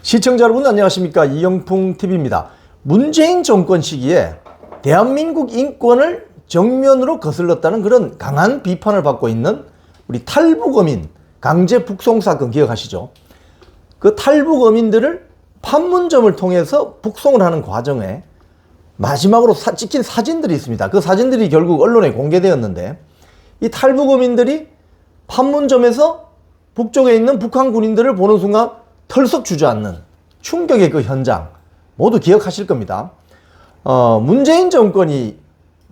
시청자 여러분 안녕하십니까, 이영풍TV입니다. 문재인 정권 시기에 대한민국 인권을 정면으로 거슬렀다는 그런 강한 비판을 받고 있는 우리 탈북어민 강제 북송 사건 기억하시죠? 그 탈북어민들을 판문점을 통해서 북송을 하는 과정에 마지막으로 찍힌 사진들이 있습니다. 그 사진들이 결국 언론에 공개되었는데, 이 탈북어민들이 판문점에서 북쪽에 있는 북한 군인들을 보는 순간 털썩 주저앉는 충격의 그 현장 모두 기억하실 겁니다. 문재인 정권이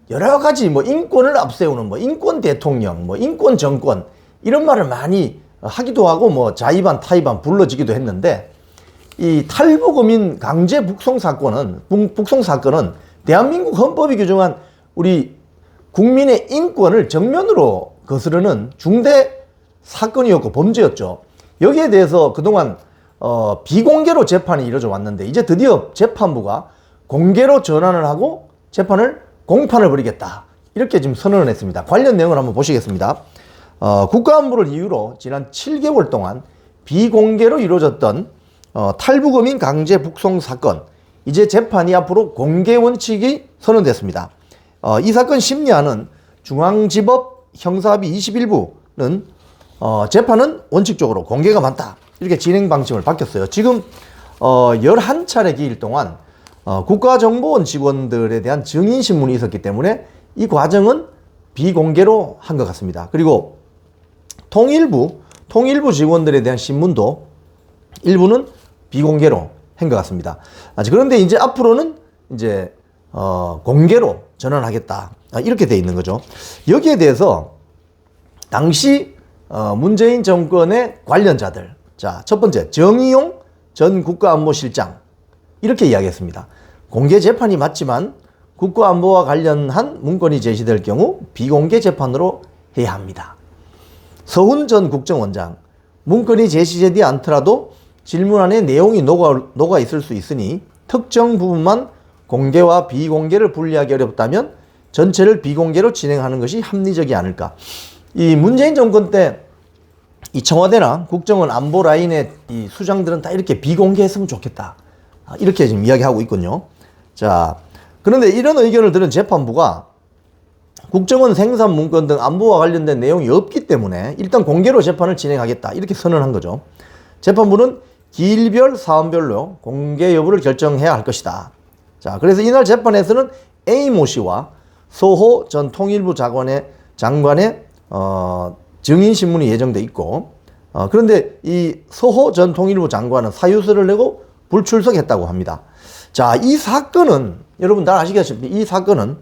여러 가지 인권을 앞세우는 인권 대통령, 인권 정권 이런 말을 많이 하기도 하고 자의반 타의반 불러지기도 했는데, 이 탈북어민 강제 북송 사건은 대한민국 헌법이 규정한 우리 국민의 인권을 정면으로 거스르는 중대 사건이었고 범죄였죠. 여기에 대해서 그동안 비공개로 재판이 이루어져 왔는데, 이제 드디어 재판부가 공개로 전환을 하고 재판을 공판을 벌이겠다, 이렇게 지금 선언을 했습니다. 관련 내용을 한번 보시겠습니다. 국가안보를 이유로 지난 7개월 동안 비공개로 이루어졌던 탈북어민 강제 북송 사건, 이제 재판이 앞으로 공개 원칙이 선언됐습니다. 이 사건 심리하는 중앙지법 형사합의 21부는 재판은 원칙적으로 공개가 맞다, 이렇게 진행 방침을 바뀌었어요. 지금 11차례 기일 동안 국가정보원 직원들에 대한 증인신문이 있었기 때문에 이 과정은 비공개로 한 것 같습니다. 그리고 통일부 직원들에 대한 신문도 일부는 비공개로 한 것 같습니다. 그런데 이제 앞으로는 이제 공개로 전환하겠다, 이렇게 돼 있는 거죠. 여기에 대해서 당시 문재인 정권의 관련자들, 첫 번째 정의용 전 국가안보실장 이렇게 이야기했습니다. 공개 재판이 맞지만 국가안보와 관련한 문건이 제시될 경우 비공개 재판으로 해야 합니다. 서훈 전 국정원장, 문건이 제시되지 않더라도 질문안에 내용이 녹아 있을 수 있으니 특정 부분만 공개와 비공개를 분리하기 어렵다면 전체를 비공개로 진행하는 것이 합리적이 않을까. 이 문재인 정권 때 이 청와대나 국정원 안보 라인의 이 수장들은 다 이렇게 비공개했으면 좋겠다, 이렇게 지금 이야기하고 있군요. 그런데 이런 의견을 들은 재판부가 국정원 생산 문건 등 안보와 관련된 내용이 없기 때문에 일단 공개로 재판을 진행하겠다, 이렇게 선언한 거죠. 재판부는 기일별 사안별로 공개 여부를 결정해야 할 것이다. 그래서 이날 재판에서는 A모 씨와 서호 전 통일부 장관의 증인신문이 예정돼 있고, 그런데 이 서호 전 통일부 장관은 사유서를 내고 불출석했다고 합니다. 이 사건은 여러분 다 아시겠지만 이 사건은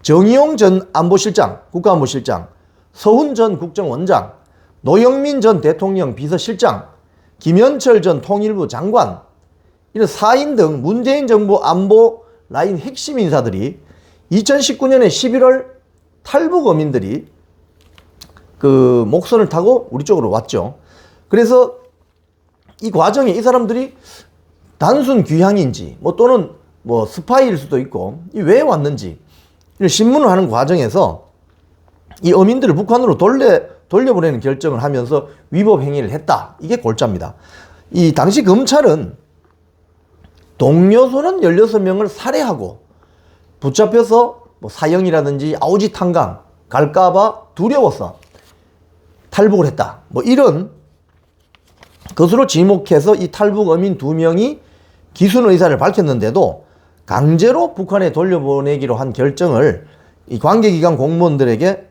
정의용 전 안보실장, 국가안보실장, 서훈 전 국정원장, 노영민 전 대통령 비서실장, 김현철 전 통일부 장관, 이런 4인 등 문재인 정부 안보 라인 핵심 인사들이 2019년에 11월 탈북어민들이 그 목선을 타고 우리 쪽으로 왔죠. 그래서 이 과정에 이 사람들이 단순 귀향인지 또는 스파이일 수도 있고 왜 왔는지 신문을 하는 과정에서 이 어민들을 북한으로 돌려보내는 결정을 하면서 위법 행위를 했다, 이게 골자입니다. 이 당시 검찰은 동료소년 16명을 살해하고 붙잡혀서 사형이라든지 아우지 탄강 갈까봐 두려워서 탈북을 했다, 이런 것으로 지목해서 이 탈북어민 2명이 기순 의사를 밝혔는데도 강제로 북한에 돌려보내기로 한 결정을 이 관계기관 공무원들에게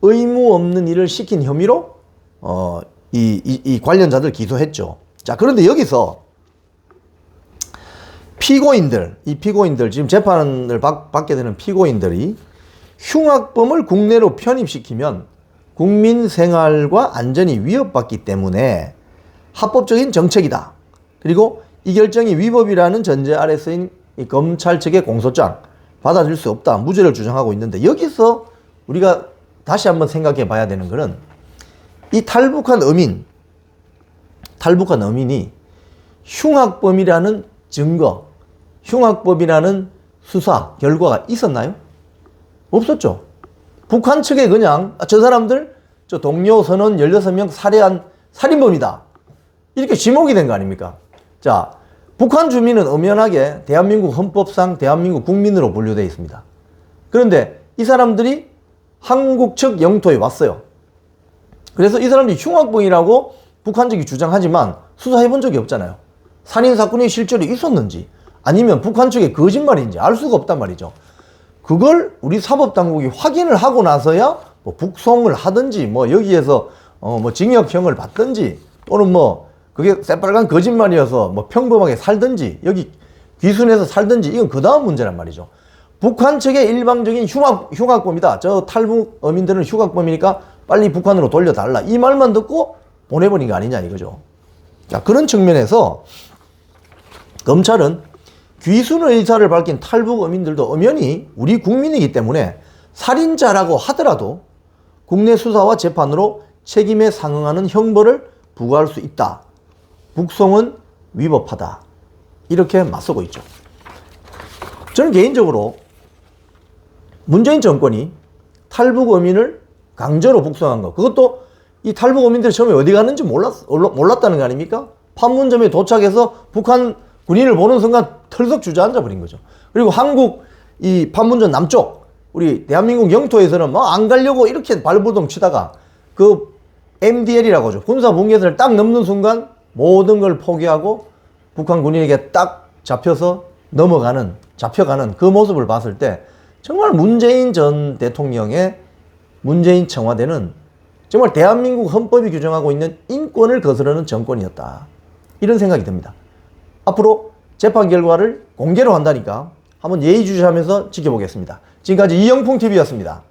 의무 없는 일을 시킨 혐의로 이 관련자들 기소했죠. 그런데 여기서 피고인들 지금 재판을 받게 되는 피고인들이 흉악범을 국내로 편입시키면 국민 생활과 안전이 위협받기 때문에 합법적인 정책이다, 그리고 이 결정이 위법이라는 전제 아래 쓰인 이 검찰 측의 공소장 받아들일 수 없다, 무죄를 주장하고 있는데, 여기서 우리가 다시 한번 생각해 봐야 되는 것은 이 탈북한 어민이 흉악범이라는 증거, 흉악범이라는 수사 결과가 있었나요? 없었죠. 북한 측에 그냥 저 사람들 동료 선원 16명 살해한 살인범이다, 이렇게 지목이 된 거 아닙니까? 자, 북한 주민은 엄연하게 대한민국 헌법상 대한민국 국민으로 분류되어 있습니다. 그런데 이 사람들이 한국 측 영토에 왔어요. 그래서 이 사람들이 흉악범이라고 북한 측이 주장하지만 수사해 본 적이 없잖아요. 살인사건이 실제로 있었는지 아니면 북한 측의 거짓말인지 알 수가 없단 말이죠. 그걸 우리 사법당국이 확인을 하고 나서야 뭐 북송을 하든지 뭐 여기에서 뭐 징역형을 받든지 또는 뭐 그게 새빨간 거짓말이어서 뭐 평범하게 살든지 여기 귀순해서 살든지 이건 그 다음 문제란 말이죠. 북한 측의 일방적인 흉악범이다. 저 탈북 어민들은 흉악범이니까 빨리 북한으로 돌려달라. 이 말만 듣고 보내버린 거 아니냐 이거죠. 자, 그런 측면에서 검찰은 귀순 의사를 밝힌 탈북 어민들도 엄연히 우리 국민이기 때문에 살인자라고 하더라도 국내 수사와 재판으로 책임에 상응하는 형벌을 부과할 수 있다. 북송은 위법하다. 이렇게 맞서고 있죠. 저는 개인적으로 문재인 정권이 탈북 어민을 강제로 북송한 거, 그것도 이 탈북 어민들이 처음에 어디 가는지 몰랐다는 거 아닙니까? 판문점에 도착해서 북한 군인을 보는 순간 털썩 주저앉아 버린 거죠. 그리고 한국 이 판문점 남쪽 우리 대한민국 영토에서는 뭐 안 가려고 이렇게 발버둥 치다가 그 MDL이라고 하죠. 군사 분계선을 딱 넘는 순간 모든 걸 포기하고 북한 군인에게 딱 잡혀가는 그 모습을 봤을 때 정말 문재인 전 대통령의 문재인 청와대는 정말 대한민국 헌법이 규정하고 있는 인권을 거스르는 정권이었다. 이런 생각이 듭니다. 앞으로 재판 결과를 공개로 한다니까 한번 예의주시하면서 지켜보겠습니다. 지금까지 이영풍TV였습니다.